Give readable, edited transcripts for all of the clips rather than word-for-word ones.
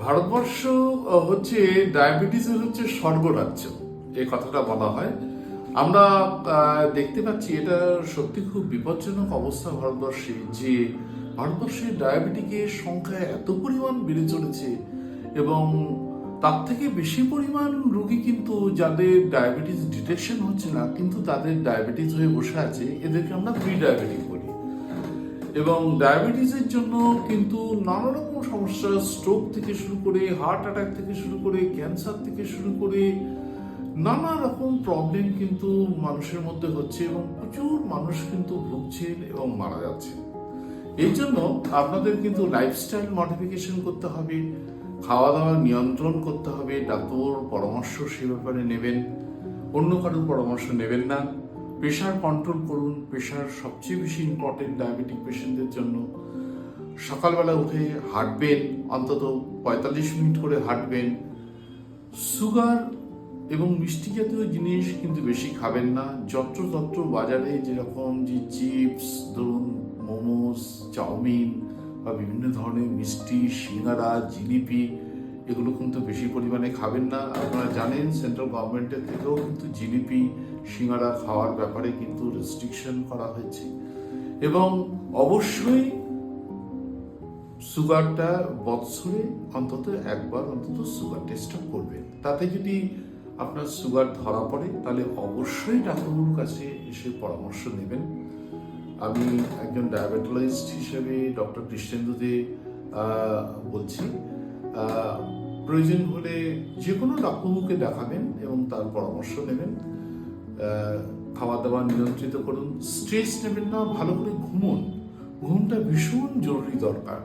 ভারতবর্ষ হচ্ছে ডায়াবেটিসের হচ্ছে স্বর্গরাজ্য, এই কথাটা বলা হয়। আমরা দেখতে পাচ্ছি এটা সত্যি খুব বিপজ্জনক অবস্থা ভারতবর্ষে, যে ভারতবর্ষে ডায়াবেটিকের সংখ্যা এত পরিমাণ বেড়ে চলেছে এবং তার থেকে বেশি পরিমাণ রোগী কিন্তু যাদের ডায়াবেটিস ডিটেকশন হচ্ছে না, কিন্তু তাদের ডায়াবেটিস হয়ে বসে আছে, এদেরকে আমরা প্রি ডায়াবেটিক বলি। এবং ডায়াবেটিসের জন্য কিন্তু নানা রকম সমস্যা, স্ট্রোক থেকে শুরু করে, হার্ট অ্যাটাক থেকে শুরু করে, ক্যান্সার থেকে শুরু করে নানা রকম প্রবলেম কিন্তু মানুষের মধ্যে হচ্ছে এবং প্রচুর মানুষ কিন্তু ভুগছেন এবং মারা যাচ্ছে। এই জন্য আপনাদের কিন্তু লাইফস্টাইল মডিফিকেশন করতে হবে, খাওয়া দাওয়া নিয়ন্ত্রণ করতে হবে, ডাক্তার পরামর্শ সে ব্যাপারে নেবেন, অন্য কারোর পরামর্শ নেবেন না। প্রেশার কন্ট্রোল করুন, প্রেশার সবচেয়ে বেশি ইম্পর্টেন্ট ডায়াবেটিক পেশেন্টদের জন্য। সকালবেলা উঠে হাঁটবেন, অন্তত 45 মিনিট করে হাঁটবেন। সুগার এবং মিষ্টি জাতীয় জিনিস কিন্তু বেশি খাবেন না। যত্র বাজারে যেরকম যে চিপস ধরুন, মোমোস, চাউমিন বা বিভিন্ন ধরনের মিষ্টি, সিঙ্গারা, জিলিপি, এগুলো কিন্তু বেশি পরিমাণে খাবেন না। আপনারা জানেন সেন্ট্রাল গভর্নমেন্টের থেকেও কিন্তু জিলিপি, সিঙ্গারা খাওয়ার ব্যাপারে কিন্তু রেস্ট্রিকশন করা হয়েছে। এবং অবশ্যই সুগারটা বৎসরে অন্তত একবার অন্তত সুগার টেস্টটা করবেন। তাতে যদি আপনার সুগার ধরা পড়ে তাহলে অবশ্যই ডাক্তারবাবুর কাছে এসে পরামর্শ নেবেন। আমি একজন ডায়াবেটোলজিস্ট হিসেবে ডক্টর কৃষ্ণেন্দু দে বলছি, প্রয়োজন হলে যে কোনো ডাক্তারবাবুকে দেখাবেন এবং তার পরামর্শ নেবেন। খাওয়া দাওয়া নিয়ন্ত্রিত করুন, স্ট্রেস নেবেন না, ভালো করে ঘুমুন। ঘুমটা ভীষণ জরুরি দরকার।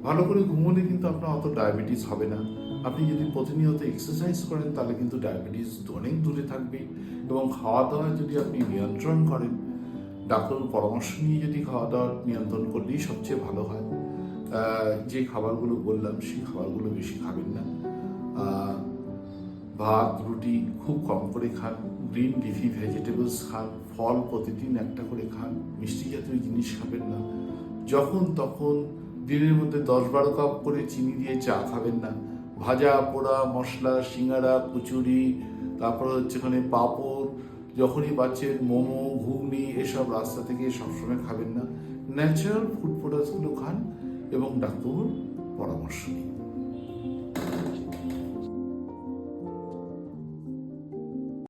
ভালো করে ঘুমোলে কিন্তু আপনার অত ডায়াবেটিস হবে না। আপনি যদি প্রতিনিয়ত এক্সারসাইজ করেন তাহলে কিন্তু ডায়াবেটিস অনেক দূরে থাকবে। এবং খাওয়া দাওয়া যদি আপনি নিয়ন্ত্রণ করেন, ডাক্তারের পরামর্শ নিয়ে যদি খাওয়া দাওয়া নিয়ন্ত্রণ করলেই সবচেয়ে ভালো হয়। যে খাবারগুলো বললাম সেই খাবারগুলো বেশি খাবেন না। ভাত রুটি খুব কম করে খান, গ্রিন লিফি ভেজিটেবলস খান, ফল প্রতিদিন একটা করে খান, মিষ্টি জাতীয় জিনিস খাবেন না। যখন তখন দিনের মধ্যে 10-12 কাপ করে চিনি দিয়ে চা খাবেন না। ভাজা পোড়া মশলা, সিঙ্গারা, কচুরি, তারপর হচ্ছে ওখানে পাঁপড়, যখনই পাচ্ছেন মোমো, ঘুগনি, এসব রাস্তা থেকে সবসময় খাবেন না। ন্যাচারাল ফুড প্রোডাক্টসগুলো খান এবং ডাক্তারবাবুর পরামর্শ নিন।